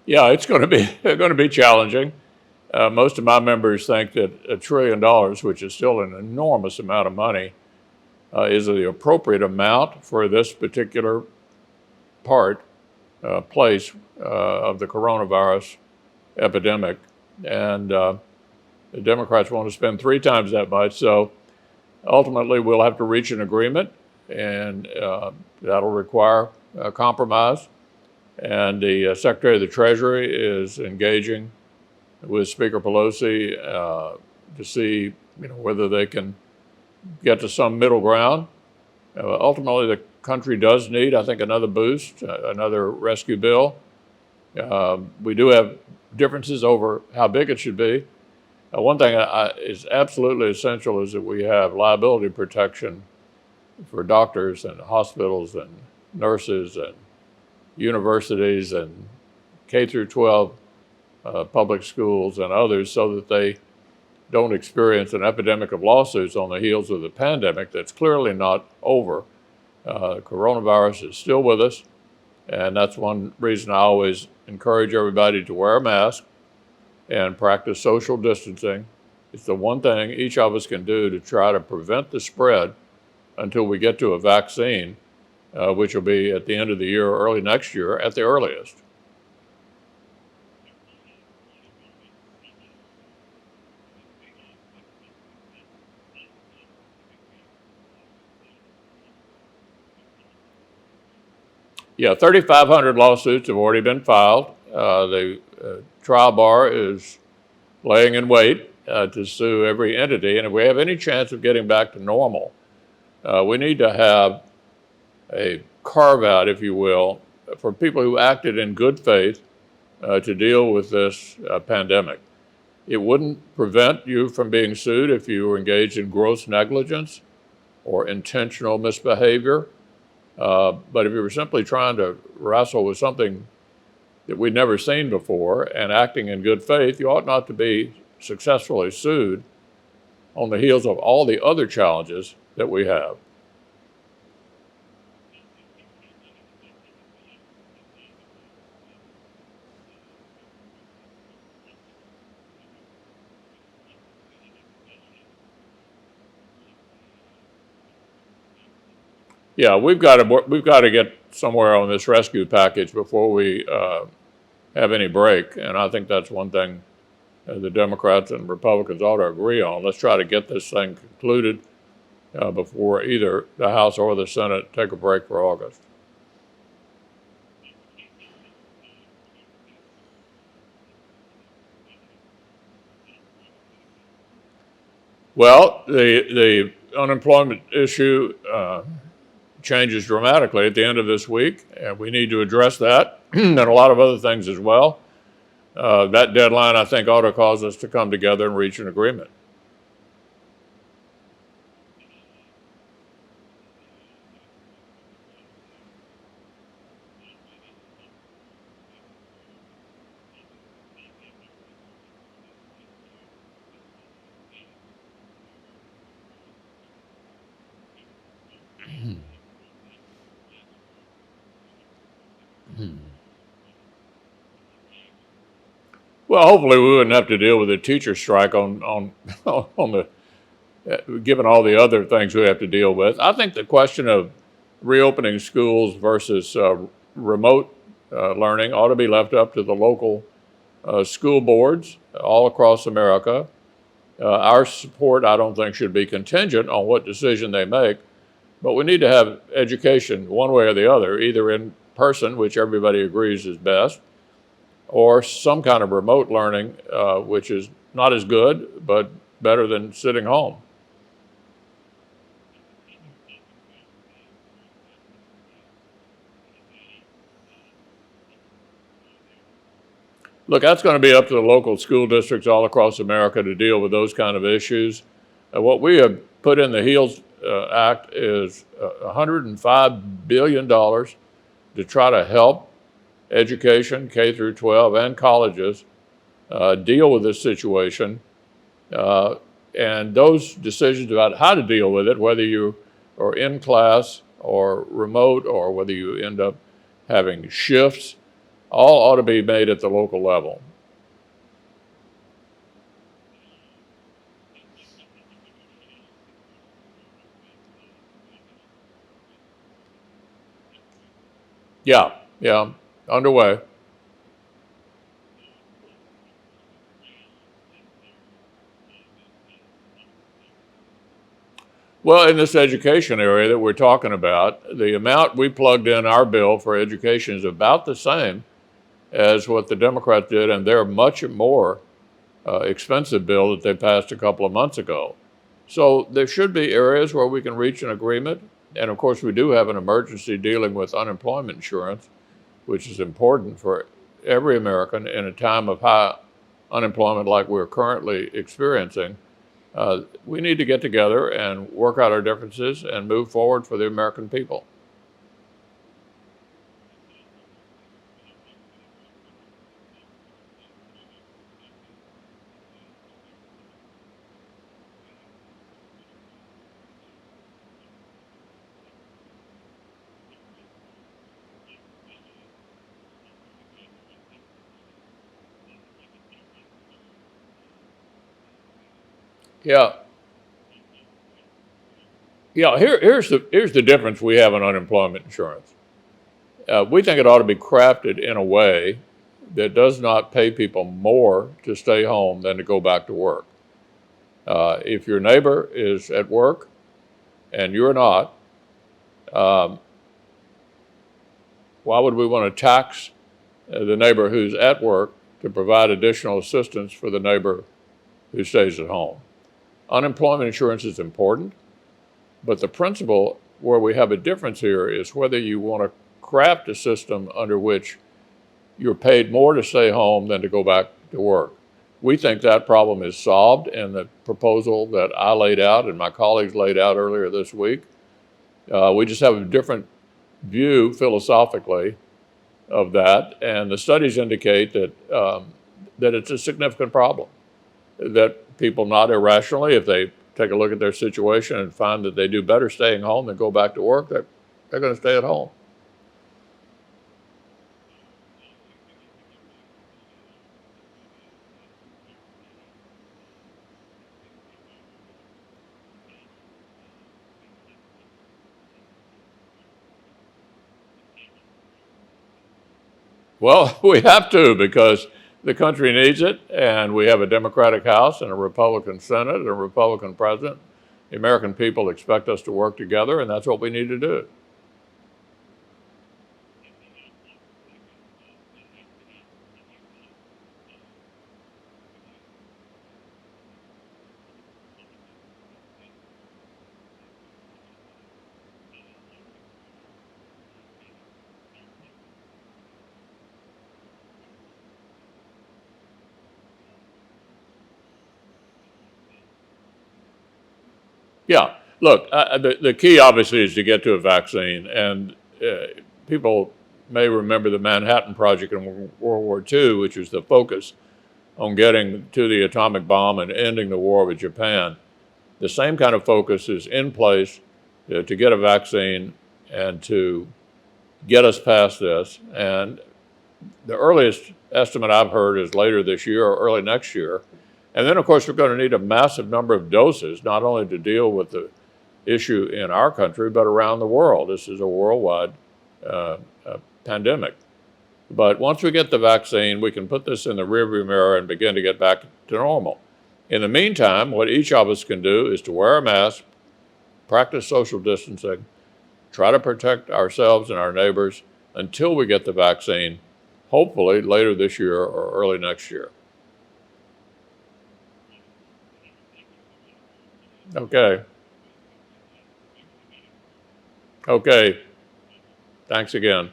Yeah, it's going to be going to be challenging. Most of my members think that $1 trillion, which is still an enormous amount of money, is the appropriate amount for this particular place of the coronavirus epidemic. And the Democrats want to spend 3 times that much. So ultimately, we'll have to reach an agreement, and that'll require a compromise. And the Secretary of the Treasury is engaging with Speaker Pelosi to see, whether they can get to some middle ground. Ultimately, the country does need, I think, another boost, another rescue bill. We do have differences over how big it should be. One thing is absolutely essential is that we have liability protection for doctors and hospitals and nurses and universities and K through 12 public schools and others, so that they don't experience an epidemic of lawsuits on the heels of the pandemic that's clearly not over. Coronavirus is still with us, and that's one reason I always encourage everybody to wear a mask and practice social distancing. It's the one thing each of us can do to try to prevent the spread until we get to a vaccine, which will be at the end of the year or early next year at the earliest. Yeah, 3,500 lawsuits have already been filed. The trial bar is laying in wait to sue every entity. And if we have any chance of getting back to normal, we need to have a carve out, if you will, for people who acted in good faith to deal with this pandemic. It wouldn't prevent you from being sued if you were engaged in gross negligence or intentional misbehavior. But if you were simply trying to wrestle with something that we'd never seen before and acting in good faith, you ought not to be successfully sued on the heels of all the other challenges that we have. Yeah, we've got to get somewhere on this rescue package before we have any break, and I think that's one thing the Democrats and Republicans ought to agree on. Let's try to get this thing concluded before either the House or the Senate take a break for August. Well, the unemployment issue changes dramatically at the end of this week, and we need to address that and a lot of other things as well. That deadline, I think, ought to cause us to come together and reach an agreement. Well, hopefully we wouldn't have to deal with a teacher strike on on the given all the other things we have to deal with. I think the question of reopening schools versus remote learning ought to be left up to the local school boards all across America. Our support, I don't think, should be contingent on what decision they make, but we need to have education one way or the other, either in person, which everybody agrees is best, or some kind of remote learning, which is not as good, but better than sitting home. Look, that's going to be up to the local school districts all across America to deal with those kind of issues. What we have put in the HEALS Act is $105 billion to try to help education, K through 12, and colleges deal with this situation. And those decisions about how to deal with it, whether you are in class or remote, or whether you end up having shifts, All ought to be made at the local level. Yeah, yeah, underway. Well, in this education area that we're talking about, the amount we plugged in our bill for education is about the same as what the Democrats did, and their much more expensive bill that they passed a couple of months ago. So there should be areas where we can reach an agreement. And of course, we do have an emergency dealing with unemployment insurance, which is important for every American in a time of high unemployment like we're currently experiencing. We need to get together and work out our differences and move forward for the American people. Yeah, yeah. Here's the difference we have in unemployment insurance. We think it ought to be crafted in a way that does not pay people more to stay home than to go back to work. If your neighbor is at work and you're not, um, why would we want to tax the neighbor who's at work to provide additional assistance for the neighbor who stays at home? Unemployment insurance is important, but the principle where we have a difference here is whether you want to craft a system under which you're paid more to stay home than to go back to work. We think that problem is solved in the proposal that I laid out and my colleagues laid out earlier this week. We just have a different view philosophically of that, and the studies indicate that it's a significant problem. That people not irrationally, if they take a look at their situation and find that they do better staying home than go back to work, they're going to stay at home. Well, we have to because the country needs it, and we have a Democratic House and a Republican Senate and a Republican president. The American people expect us to work together, and that's what we need to do. Yeah, look, the key obviously is to get to a vaccine, and people may remember the Manhattan Project in World War II, which was the focus on getting to the atomic bomb and ending the war with Japan. The same kind of focus is in place to get a vaccine and to get us past this. And the earliest estimate I've heard is later this year or early next year. And then, of course, we're going to need a massive number of doses, not only to deal with the issue in our country, but around the world. This is a worldwide pandemic. But once we get the vaccine, we can put this in the rearview mirror and begin to get back to normal. In the meantime, what each of us can do is to wear a mask, practice social distancing, try to protect ourselves and our neighbors until we get the vaccine, hopefully later this year or early next year. Okay. Okay. Thanks again.